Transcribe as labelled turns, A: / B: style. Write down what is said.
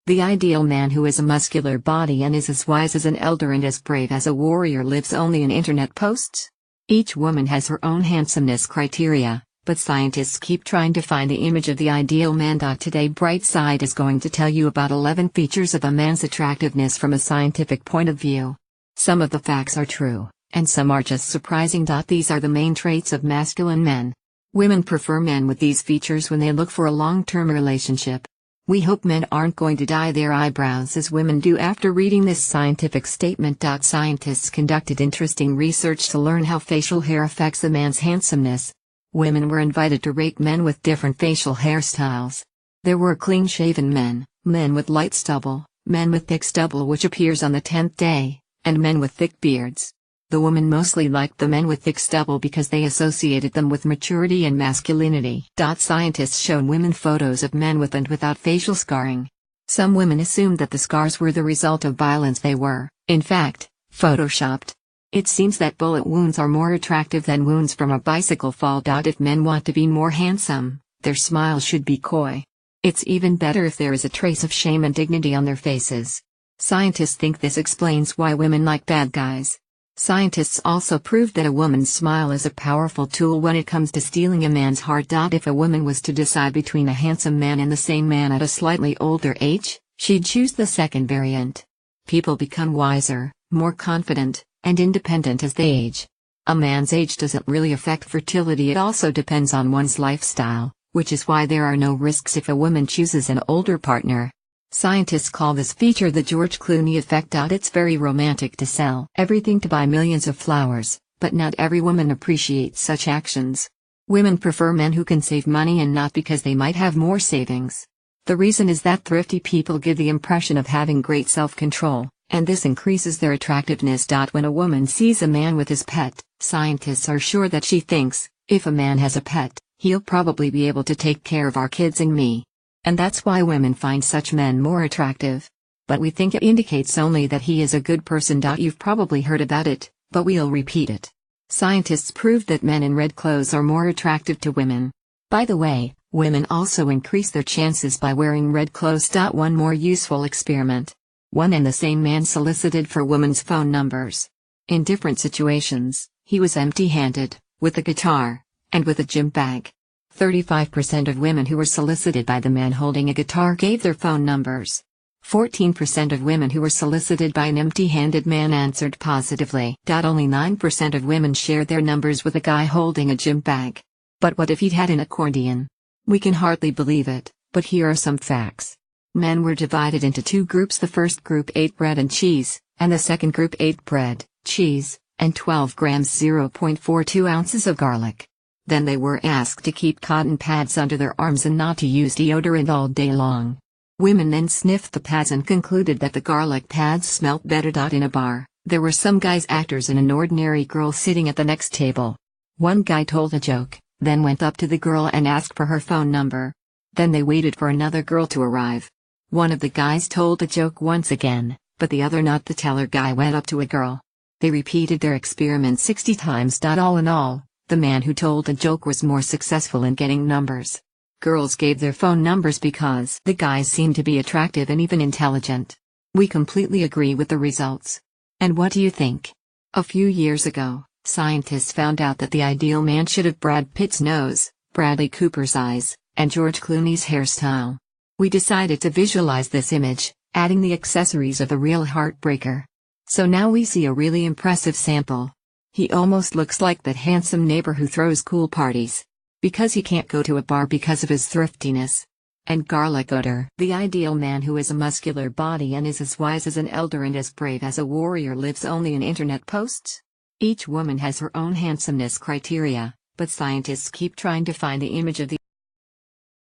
A: The ideal man who has a muscular body and is as wise as an elder and as brave as a warrior lives only in internet posts. Each woman has her own handsomeness criteria, but scientists keep trying to find the image of the ideal man. Today Brightside is going to tell you about 11 features of a man's attractiveness from a scientific point of view. Some of the facts are true, and some are just surprising. These are the main traits of masculine men. Women prefer men with these features when they look for a long-term relationship. We hope men aren't going to dye their eyebrows as women do after reading this scientific statement. Scientists conducted interesting research to learn how facial hair affects a man's handsomeness. Women were invited to rate men with different facial hairstyles. There were clean-shaven men, men with light stubble, men with thick stubble which appears on the 10th day, and men with thick beards. The women mostly liked the men with thick stubble because they associated them with maturity and masculinity. Scientists showed women photos of men with and without facial scarring. Some women assumed that the scars were the result of violence. They were, in fact, photoshopped. It seems that bullet wounds are more attractive than wounds from a bicycle fall. If men want to be more handsome, their smile should be coy. It's even better if there is a trace of shame and dignity on their faces. Scientists think this explains why women like bad guys. Scientists also proved that a woman's smile is a powerful tool when it comes to stealing a man's heart. If a woman was to decide between a handsome man and the same man at a slightly older age, she'd choose the second variant. People become wiser, more confident, and independent as they age. A man's age doesn't really affect fertility. It also depends on one's lifestyle, which is why there are no risks if a woman chooses an older partner. Scientists call this feature the George Clooney effect. It's very romantic to sell everything to buy millions of flowers, but not every woman appreciates such actions. Women prefer men who can save money and not because they might have more savings. The reason is that thrifty people give the impression of having great self-control, and this increases their attractiveness. When a woman sees a man with his pet, scientists are sure that she thinks, if a man has a pet, he'll probably be able to take care of our kids and me. And that's why women find such men more attractive. But we think it indicates only that he is a good person. You've probably heard about it, but we'll repeat it. Scientists proved that men in red clothes are more attractive to women. By the way, women also increase their chances by wearing red clothes. One more useful experiment. One and the same man solicited for women's phone numbers. In different situations, he was empty-handed, with a guitar, and with a gym bag. 35% of women who were solicited by the man holding a guitar gave their phone numbers. 14% of women who were solicited by an empty-handed man answered positively. Only 9% of women shared their numbers with a guy holding a gym bag. But what if he'd had an accordion? We can hardly believe it, but here are some facts. Men were divided into two groups. The first group ate bread and cheese, and the second group ate bread, cheese, and 12 grams 0.42 ounces of garlic. Then they were asked to keep cotton pads under their arms and not to use deodorant all day long. Women then sniffed the pads and concluded that the garlic pads smelt better. In a bar, there were some guys actors and an ordinary girl sitting at the next table. One guy told a joke, then went up to the girl and asked for her phone number. Then they waited for another girl to arrive. One of the guys told a joke once again, but the other not the teller guy went up to a girl. They repeated their experiment 60 times. All in all, the man who told a joke was more successful in getting numbers. Girls gave their phone numbers because the guys seemed to be attractive and even intelligent. We completely agree with the results. And what do you think? A few years ago, scientists found out that the ideal man should have Brad Pitt's nose, Bradley Cooper's eyes, and George Clooney's hairstyle. We decided to visualize this image, adding the accessories of a real heartbreaker. So now we see a really impressive sample. He almost looks like that handsome neighbor who throws cool parties. Because he can't go to a bar because of his thriftiness. And garlic odor. The ideal man who has a muscular body and is as wise as an elder and as brave as a warrior lives only in internet posts. Each woman has her own handsomeness criteria, but scientists keep trying to find the image of the